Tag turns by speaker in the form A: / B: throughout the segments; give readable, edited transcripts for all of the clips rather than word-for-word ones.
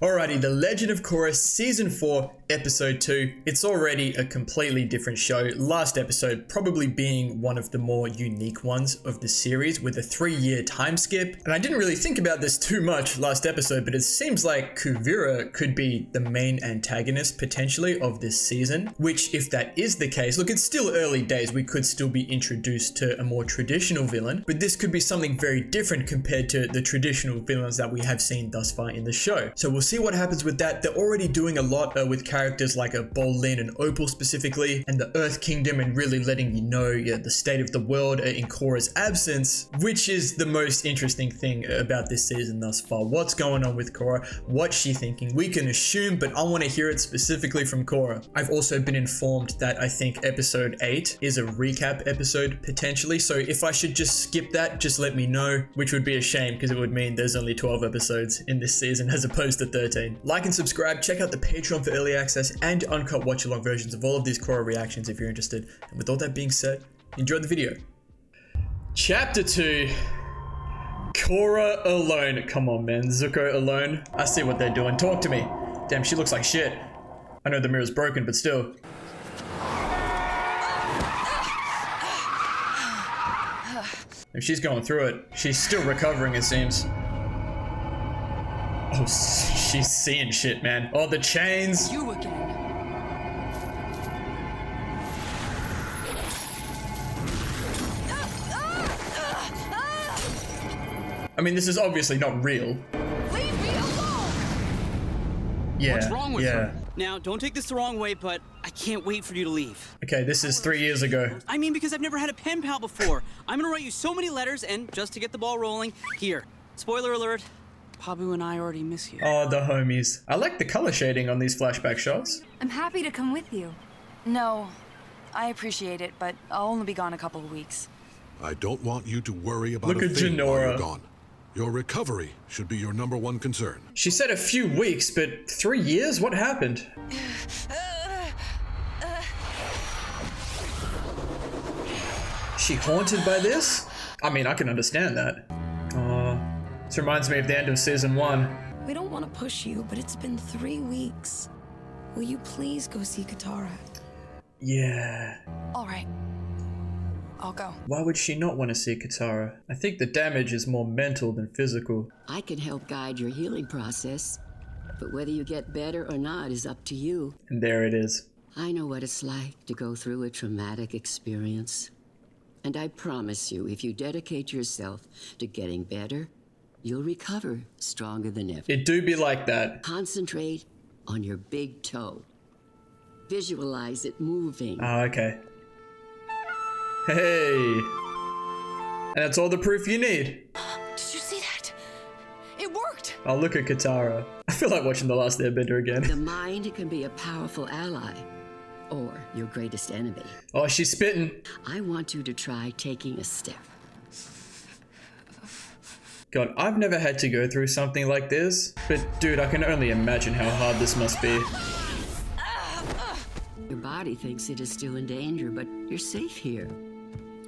A: Alrighty, The Legend of Korra Season 4, Episode 2. It's already a completely different show. Last episode probably being one of the more unique ones of the series with a 3-year time skip. And I didn't really think about this too much last episode, but it seems like Kuvira could be the main antagonist potentially of this season. Which, if that is the case, look, it's still early days. We could still be introduced to a more traditional villain, but this could be something very different compared to the traditional villains that we have seen thus far in the show. So we'll see what happens with that. They're already doing a lot with characters like Bolin and Opal specifically, and the Earth Kingdom, and really letting you know the state of the world in Korra's absence, which is the most interesting thing about this season thus far. What's going on with Korra? What's she thinking? We can assume, but I want to hear it specifically from Korra. I've also been informed that I think episode 8 is a recap episode potentially, so if I should just skip that, just let me know, which would be a shame because it would mean there's only 12 episodes in this season as opposed to 13. Like and subscribe, check out the Patreon for early access and uncut watch-along versions of all of these Korra reactions if you're interested. And with all that being said, enjoy the video. Chapter 2. Korra alone. Come on, man. Zuko alone. I see what they're doing. Talk to me. Damn, she looks like shit. I know the mirror's broken, but still. If she's going through it, she's still recovering, it seems. Oh, she's seeing shit, man. Oh, the chains.
B: You again.
A: I mean, this is obviously not real.
B: Leave me alone.
A: Yeah.
C: What's wrong with her? Now, don't take this the wrong way, but I can't wait for you to leave.
A: Okay, this is 3 years ago.
C: I mean, because I've never had a pen pal before. I'm gonna write you so many letters, and just to get the ball rolling, here. Spoiler alert, Pabu and I already miss you.
A: Oh, the homies. I like the color shading on these flashback shots.
D: I'm happy to come with you. No, I appreciate it, but I'll only be gone a couple of weeks.
E: I don't want you to worry about
A: Look
E: a
A: at
E: thing while
A: Jinora.
E: you're gone. Your recovery should be your #1 concern.
A: She said a few weeks, but 3 years? What happened? She haunted by this? I mean, I can understand that. This reminds me of the end of season 1.
F: We don't want to push you, but it's been 3 weeks. Will you please go see Katara?
A: Yeah.
D: All right. I'll go.
A: Why would she not want to see Katara? I think the damage is more mental than physical.
G: I can help guide your healing process, but whether you get better or not is up to you.
A: And there it is.
G: I know what it's like to go through a traumatic experience. And I promise you, if you dedicate yourself to getting better, you'll recover stronger than ever.
A: It do be like that.
G: Concentrate on your big toe. Visualize it moving.
A: Ah, okay. Hey. And that's all the proof you need.
D: Did you see that? It worked.
A: Oh, look at Katara. I feel like watching The Last Airbender again.
G: The mind can be a powerful ally, or your greatest enemy.
A: Oh, she's spitting.
G: I want you to try taking a step.
A: God, I've never had to go through something like this, but dude, I can only imagine how hard this must be.
G: Your body thinks it is still in danger, but you're safe here.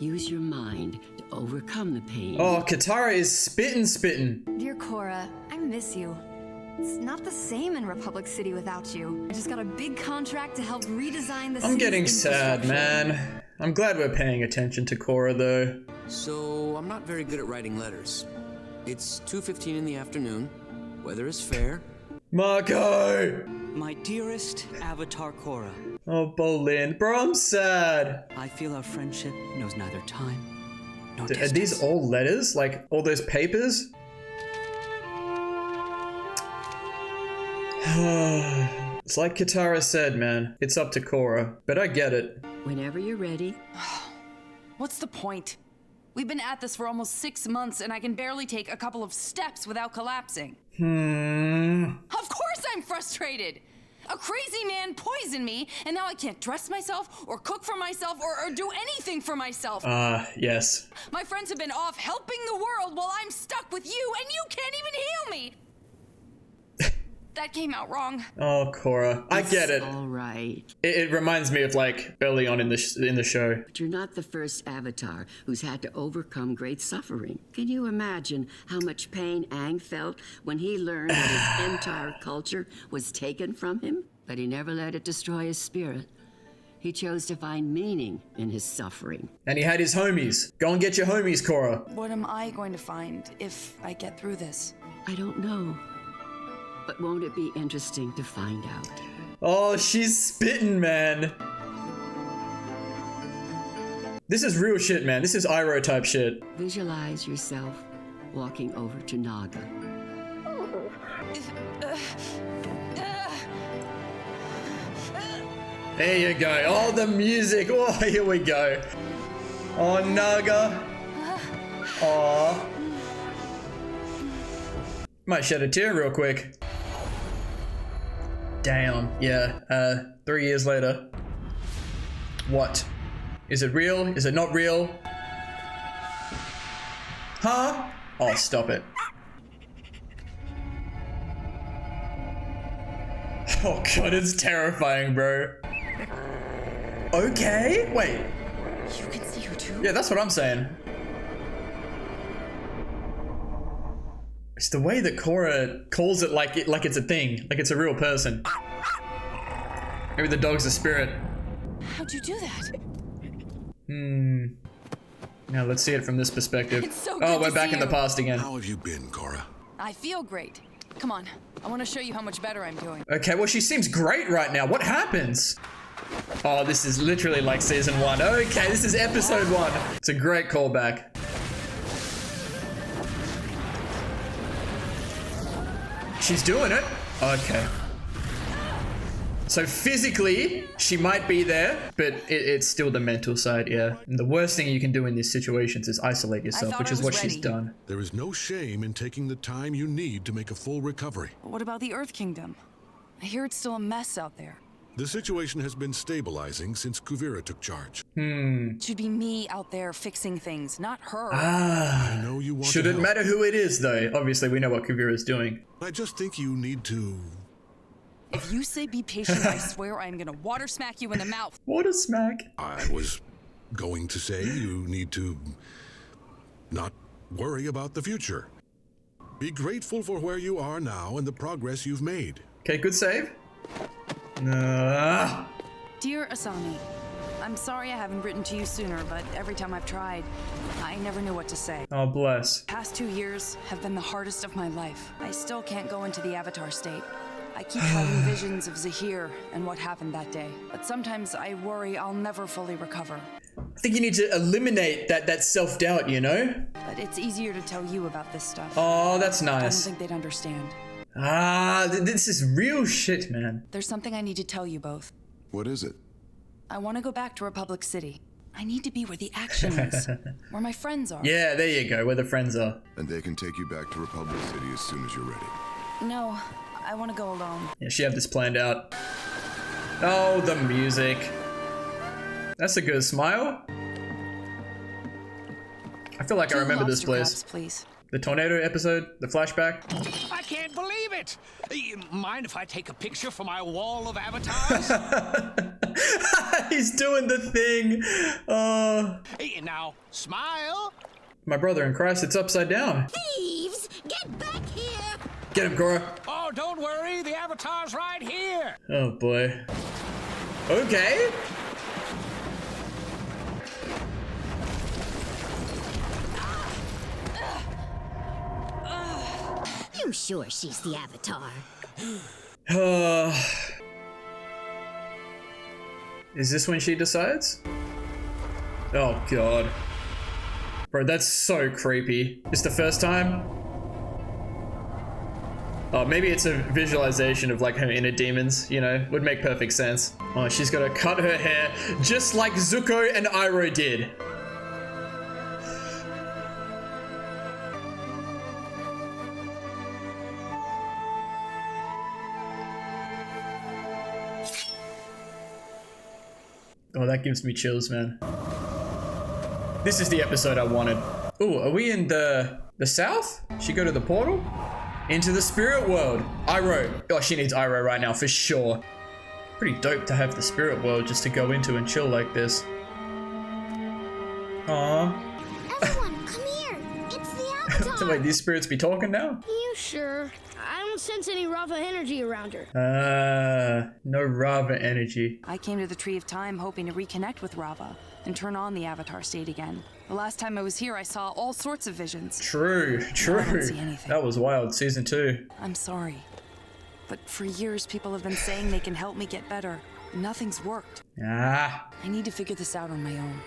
G: Use your mind to overcome the pain.
A: Oh, Katara is spitting.
D: Dear Korra, I miss you. It's not the same in Republic City without you. I just got a big contract to help redesign the
A: I'm getting
D: city's
A: sad,
D: infrastructure.
A: man. I'm glad we're paying attention to Korra, though.
H: So, I'm not very good at writing letters. It's 2:15 in the afternoon. Weather is fair.
A: Marco!
C: My dearest Avatar Korra,
A: Oh, Bolin. Bro, I'm sad.
C: I feel our friendship knows neither time nor
A: Are
C: distance.
A: these all letters? Like, all those papers? It's like Katara said, man. It's up to Korra. But I get it.
G: Whenever you're ready.
D: What's the point? We've been at this for almost 6 months, and I can barely take a couple of steps without collapsing. Of course I'm frustrated! A crazy man poisoned me, and now I can't dress myself, or cook for myself, or do anything for myself.
A: Yes.
D: My friends have been off helping the world while I'm stuck with you, and you can't even heal me! That came out wrong.
A: Oh, Korra. I get it.
G: All right.
A: It reminds me of like early on in the show.
G: But you're not the first Avatar who's had to overcome great suffering. Can you imagine how much pain Aang felt when he learned that his entire culture was taken from him? But he never let it destroy his spirit. He chose to find meaning in his suffering.
A: And he had his homies. Go and get your homies, Korra.
D: What am I going to find if I get through this?
G: I don't know. But won't it be interesting to find out?
A: Oh, she's spitting, man. This is real shit, man. This is Iroh type shit.
G: Visualize yourself walking over to Naga.
A: There you go. Oh, the music. Oh, here we go. Oh, Naga. Oh. Might shed a tear real quick. Damn. Yeah. 3 years later. What? Is it real? Is it not real? Huh? Oh, stop it. Oh god, it's terrifying, bro. Okay? Wait.
D: You can see her too?
A: Yeah, that's what I'm saying. It's the way that Korra calls it like it's a thing, like it's a real person. Maybe the dog's a spirit.
D: How'd you do that?
A: Now let's see it from this perspective.
D: It's so
A: Oh,
D: good
A: we're
D: to
A: back
D: see
A: in the
D: you.
A: past again.
E: How have you been, Korra?
D: I feel great. Come on, I want to show you how much better I'm doing.
A: Okay, well she seems great right now. What happens? Oh, this is literally like season 1. Okay, this is episode 1. It's a great callback. She's doing it. Okay. So physically, she might be there, but it's still the mental side, yeah. And the worst thing you can do in these situations is isolate yourself,
D: thought
A: which
D: I
A: is
D: was
A: what she's
D: ready.
A: done.
E: There is no shame in taking the time you need to make a full recovery.
D: But what about the Earth Kingdom? I hear it's still a mess out there.
E: The situation has been stabilizing since Kuvira took charge.
D: It should be me out there fixing things, not her.
E: I know you want to
A: Shouldn't
E: help.
A: matter who it is, though. Obviously, we know what Kuvira's doing.
E: I just think you need to...
D: If you say be patient, I swear I'm gonna water smack you in the mouth.
A: What a smack.
E: I was going to say you need to not worry about the future. Be grateful for where you are now and the progress you've made.
A: Okay, good save.
D: Dear Asami, I'm sorry I haven't written to you sooner, but every time I've tried, I never knew what to say.
A: Oh, bless.
D: Past 2 years have been the hardest of my life. I still can't go into the Avatar state. I keep having visions of Zahir and what happened that day. But sometimes I worry I'll never fully recover.
A: I think you need to eliminate that self-doubt, you know?
D: But it's easier to tell you about this stuff.
A: Oh, that's
D: I don't
A: nice.
D: think they'd understand.
A: This is real shit, man.
D: There's something I need to tell you both.
I: What is it?
D: I want to go back to Republic City. I need to be where the action is, where my friends are.
A: Yeah, there you go, where the friends are.
I: And they can take you back to Republic City as soon as you're ready.
D: No, I want to go alone.
A: Yeah, she had this planned out. Oh, the music. That's a good smile. I feel like I remember this place.
D: Lobster crabs, please.
A: The tornado episode, the flashback.
J: I can't believe it! Mind if I take a picture for my wall of avatars?
A: He's doing the thing.
J: Hey, now, smile!
A: My brother in Christ, it's upside down.
B: Thieves, get back here!
A: Get him, Korra.
J: Oh, don't worry, the avatar's right here!
A: Oh boy. Okay.
B: I'm sure she's the Avatar.
A: Is this when she decides? Oh god. Bro, that's so creepy. It's the first time? Oh, maybe it's a visualization of like her inner demons, you know? Would make perfect sense. Oh, she's gotta cut her hair just like Zuko and Iroh did. Oh, that gives me chills, man. This is the episode I wanted. Ooh, are we in the south? She go to the portal? into the spirit world. Iroh. Oh, she needs Iroh right now for sure. Pretty dope to have the spirit world just to go into and chill like this. Aww.
B: Everyone, come here. It's the Avatar.
A: So wait, these spirits be talking now?
K: You sure? I don't sense any Rava energy around her.
A: No Rava energy.
D: I came to the Tree of Time hoping to reconnect with Rava and turn on the Avatar state again. The last time I was here, I saw all sorts of visions.
A: True.
D: I don't see anything.
A: That was wild. Season 2.
D: I'm sorry. But for years, people have been saying they can help me get better. Nothing's worked.
A: Ah.
D: I need to figure this out on my own.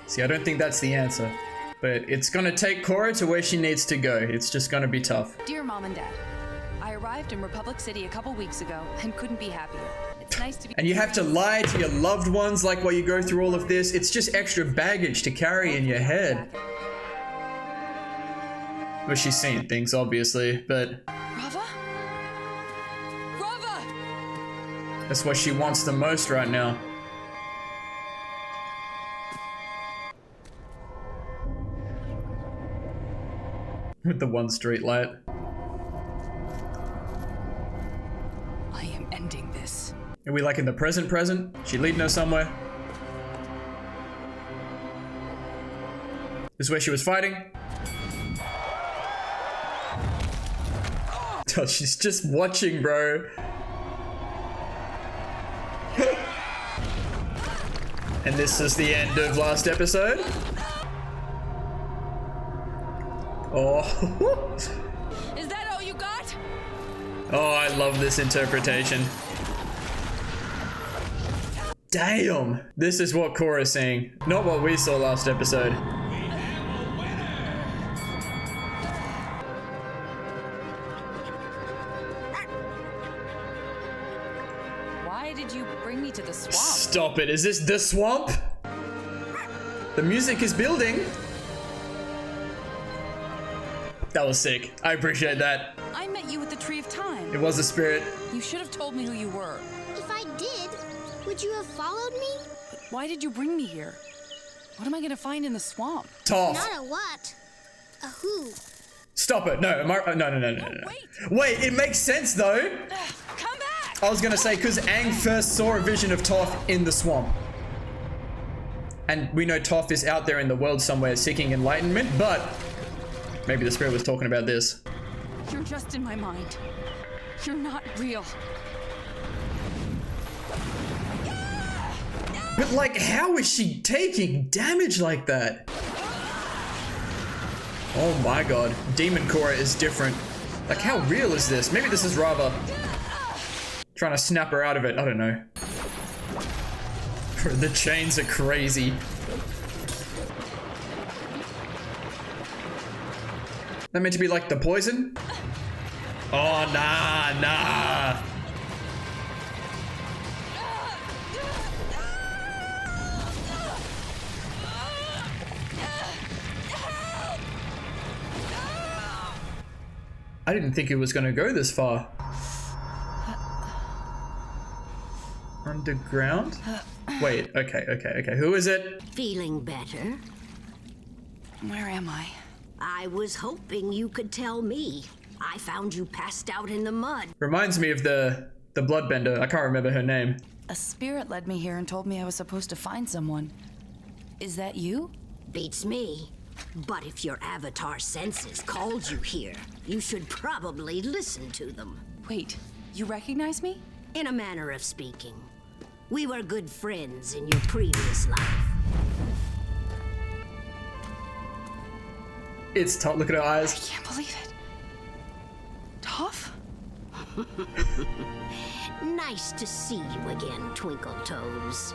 A: See, I don't think that's the answer. But it's gonna take Korra to where she needs to go. It's just gonna be tough.
D: Dear Mom and Dad, I arrived in Republic City a couple weeks ago and couldn't be happier. It's nice to be—
A: And you have to lie to your loved ones like while you go through all of this. It's just extra baggage to carry in your head. Well, she's seen things, obviously, but
D: Rava? Rava!
A: that's what she wants the most right now. With the one street light.
D: I am ending this.
A: Are we like in the present? She leading us somewhere? This is where she was fighting? Oh, she's just watching, bro. And this is the end of last episode. Oh.
D: Is that all you got?
A: Oh, I love this interpretation. Damn! This is what Korra's saying, not what we saw last episode.
D: Why did you bring me to the swamp?
A: Stop it, is this the swamp? The music is building. That was sick. I appreciate that.
D: I met you at the Tree of Time.
A: It was a spirit.
D: You should have told me who you were.
K: If I did, would you have followed me?
D: But why did you bring me here? What am I gonna find in the swamp?
A: Toph.
K: Not a what? A who?
A: Stop it. No, no. Wait, it makes sense though.
D: Come back!
A: I was gonna say, because Aang first saw a vision of Toph in the swamp. And we know Toph is out there in the world somewhere seeking enlightenment, but maybe the spirit was talking about this.
D: You're just in my mind. You're not real.
A: But like, how is she taking damage like that? Oh my god. Demon Korra is different. Like, how real is this? Maybe this is Rava trying to snap her out of it. I don't know. The chains are crazy. That meant to be like the poison? Oh, nah. I didn't think it was gonna go this far. Underground? Wait, okay. Who is it?
B: Feeling better?
D: Where am I?
B: I was hoping you could tell me. I found you passed out in the mud.
A: Reminds me of the bloodbender. I can't remember her name.
D: A spirit led me here and told me I was supposed to find someone. Is that you?
B: Beats me. But if your avatar senses called you here, you should probably listen to them.
D: Wait, you recognize me?
B: In a manner of speaking. We were good friends in your previous life.
A: It's Toph. Look at her eyes.
D: I can't believe it. Toph?
B: Nice to see you again, Twinkle Toes.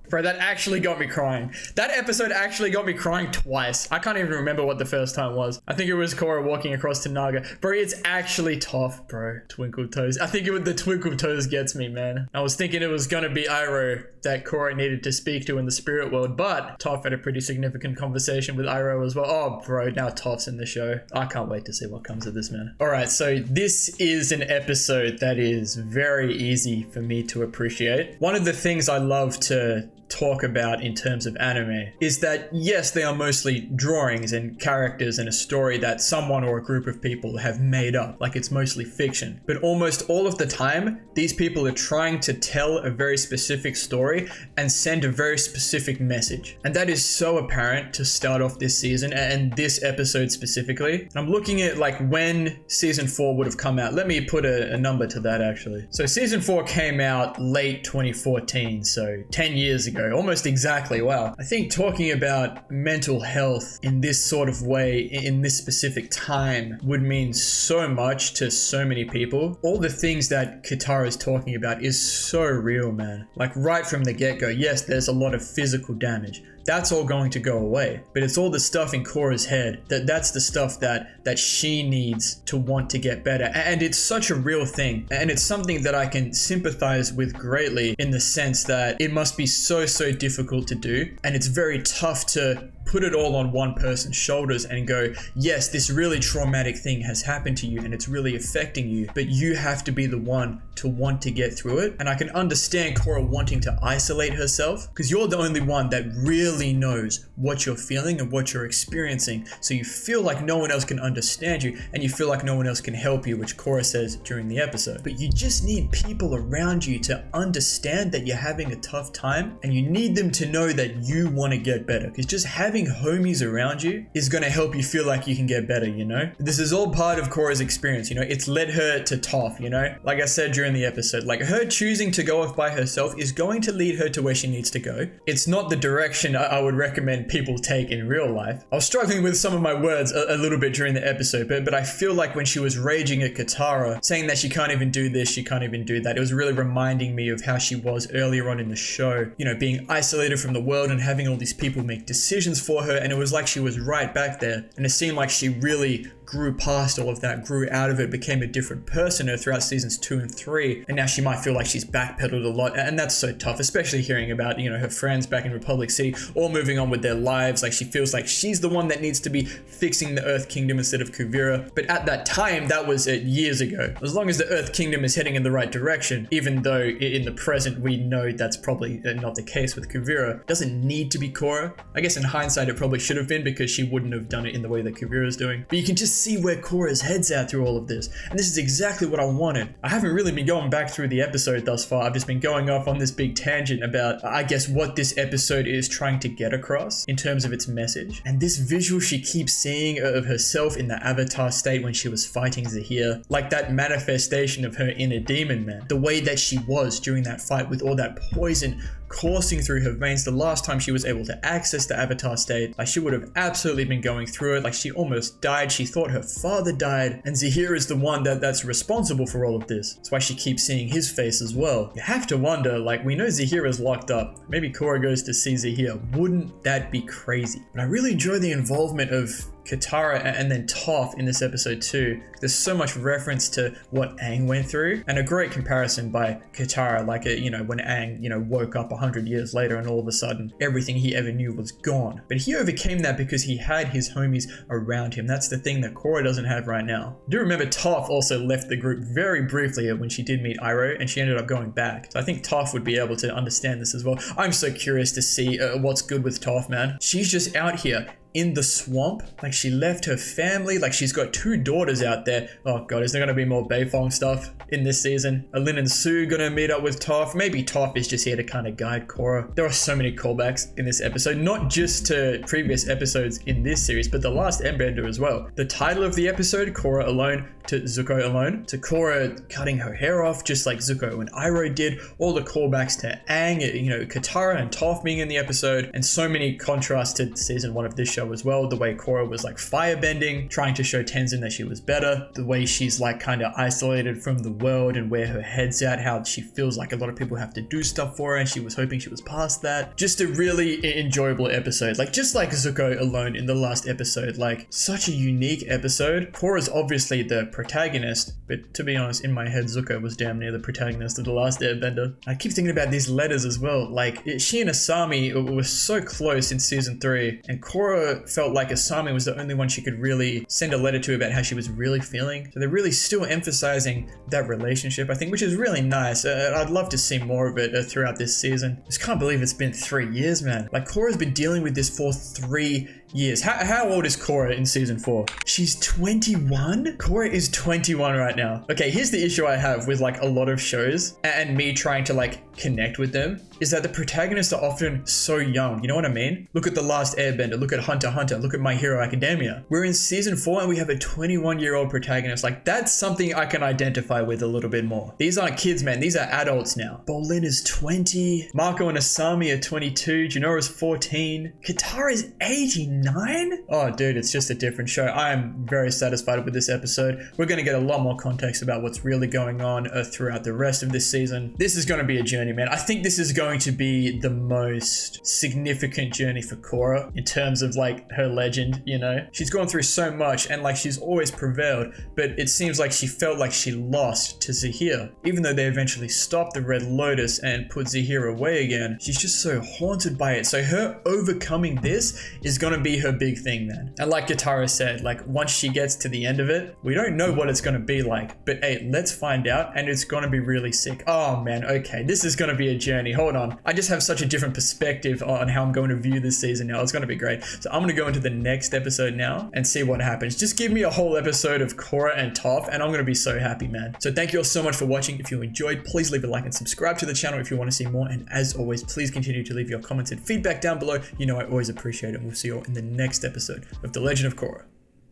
A: Bro, that actually got me crying. That episode actually got me crying twice. I can't even remember what the first time was. I think it was Korra walking across to Naga. Bro, it's actually Toph, bro. Twinkle Toes. I think the Twinkle Toes gets me, man. I was thinking it was gonna be Iroh that Korra needed to speak to in the spirit world, but Toph had a pretty significant conversation with Iroh as well. Oh, bro, now Toph's in the show. I can't wait to see what comes of this, man. All right, so this is an episode that is very easy for me to appreciate. One of the things I love to talk about in terms of anime is that yes, they are mostly drawings and characters and a story that someone or a group of people have made up, like it's mostly fiction. But almost all of the time, these people are trying to tell a very specific story and send a very specific message. And that is so apparent to start off this season and this episode specifically. I'm looking at like when season 4 would have come out. Let me put a number to that actually. So season 4 came out late 2014, so 10 years ago, almost exactly. Wow. I think talking about mental health in this sort of way, in this specific time, would mean so much to so many people. All the things that Katara is talking about is so real, man. Like right from the get-go, yes, there's a lot of physical damage. That's all going to go away. But it's all the stuff in Korra's head that's the stuff that she needs to want to get better. And it's such a real thing. And it's something that I can sympathize with greatly in the sense that it must be so difficult to do. And it's very tough to put it all on one person's shoulders and go, yes, this really traumatic thing has happened to you and it's really affecting you, but you have to be the one to want to get through it. And I can understand Korra wanting to isolate herself because you're the only one that really knows what you're feeling and what you're experiencing. So you feel like no one else can understand you and you feel like no one else can help you, which Korra says during the episode. But you just need people around you to understand that you're having a tough time and you need them to know that you want to get better, because just having homies around you is going to help you feel like you can get better, you know? This is all part of Korra's experience, you know? It's led her to TOPH, you know? Like I said during the episode, like her choosing to go off by herself is going to lead her to where she needs to go. It's not the direction I would recommend people take in real life. I was struggling with some of my words a little bit during the episode, but I feel like when she was raging at Katara, saying that she can't even do this, she can't even do that, it was really reminding me of how she was earlier on in the show, you know, being isolated from the world and having all these people make decisions for her, and it was like she was right back there, and it seemed like she really grew past all of that, grew out of it, became a different person throughout seasons 2 and 3, and now she might feel like she's backpedaled a lot, and that's so tough, especially hearing about, you know, her friends back in Republic City all moving on with their lives. Like she feels like she's the one that needs to be fixing the Earth Kingdom instead of Kuvira. But at that time, that was years ago. As long as the Earth Kingdom is heading in the right direction, even though in the present we know that's probably not the case with Kuvira, it doesn't need to be Korra. I guess in hindsight it probably should have been, because she wouldn't have done it in the way that Kuvira is doing. But you can just see where Korra's head's at through all of this, and this is exactly what I wanted. I haven't really been going back through the episode thus far. I've just been going off on this big tangent about, I guess, what this episode is trying to get across in terms of its message. And this visual she keeps seeing of herself in the Avatar state when she was fighting Zahir, like that manifestation of her inner demon, man. The way that she was during that fight with all that poison coursing through her veins. The last time she was able to access the Avatar state, like she would have absolutely been going through it. Like she almost died. She thought her father died, and Zahir is the one that's responsible for all of this. That's why she keeps seeing his face as well. You have to wonder, like, we know Zahir is locked up. Maybe Korra goes to see Zahir. Wouldn't that be crazy? But I really enjoy the involvement of Katara and then TOPH in this episode too. There's so much reference to what Aang went through, and a great comparison by Katara, like, you know, when Aang, you know, woke up 100 years later and all of a sudden everything he ever knew was gone. But he overcame that because he had his homies around him. That's the thing that Korra doesn't have right now. I do remember TOPH also left the group very briefly when she did meet Iroh, and she ended up going back. So I think TOPH would be able to understand this as well. I'm so curious to see what's good with TOPH, man. She's just out here in the swamp, like she left her family, like she's got 2 daughters out there. Oh god, is there gonna be more Beifong stuff in this season? Are Lin and Su gonna meet up with TOPH? Maybe TOPH is just here to kind of guide Korra. There are so many callbacks in this episode, not just to previous episodes in this series, but the last Airbender as well. The title of the episode, Korra Alone, to Zuko Alone, to Korra cutting her hair off just like Zuko and Iroh did, all the callbacks to Aang, you know, Katara and TOPH being in the episode, and so many contrasts to season 1 of this show as well. The way Korra was like firebending, trying to show Tenzin that she was better, the way she's like kind of isolated from the world and where her head's at, how she feels like a lot of people have to do stuff for her and she was hoping she was past that. Just a really enjoyable episode, like just like Zuko Alone in the last episode, like such a unique episode. Korra's obviously the protagonist, but to be honest, in my head, Zuko was damn near the protagonist of The Last Airbender. I keep thinking about these letters as well. Like, she and Asami were so close in season 3, and Korra felt like Asami was the only one she could really send a letter to about how she was really feeling. So they're really still emphasizing that relationship, I think, which is really nice. I'd love to see more of it throughout this season. I just can't believe it's been 3 years, man. Like, Korra's been dealing with this for 3 years. How old is Korra in season 4? She's 21? Korra is 21 right now. Okay, here's the issue I have with like a lot of shows and me trying to like connect with them, is that the protagonists are often so young. You know what I mean? Look at The Last Airbender, look at Hunter x Hunter, look at My Hero Academia. We're in season 4 and we have a 21-year-old protagonist. Like, that's something I can identify with a little bit more. These aren't kids, man. These are adults now. Bolin is 20. Marco and Asami are 22. Jinora's 14. Katara's 89? Oh, dude, it's just a different show. I am very satisfied with this episode. We're going to get a lot more context about what's really going on throughout the rest of this season. This is going to be a journey, man. I think this is going to be the most significant journey for Korra in terms of like her legend, you know? She's gone through so much and like she's always prevailed, but it seems like she felt like she lost to Zahir. Even though they eventually stopped the Red Lotus and put Zahir away again, she's just so haunted by it. So her overcoming this is going to be her big thing, man. And like Katara said, like once she gets to the end of it, we don't know what it's going to be like, but hey, let's find out, and it's going to be really sick. Oh man, okay, this is going to be a journey. Hold on. I just have such a different perspective on how I'm going to view this season now. It's going to be great. So I'm going to go into the next episode now and see what happens. Just give me a whole episode of Korra and TOPH and I'm going to be so happy, man. So thank you all so much for watching. If you enjoyed, please leave a like and subscribe to the channel if you want to see more. And as always, please continue to leave your comments and feedback down below. You know I always appreciate it. And we'll see you all in the next episode of The Legend of Korra.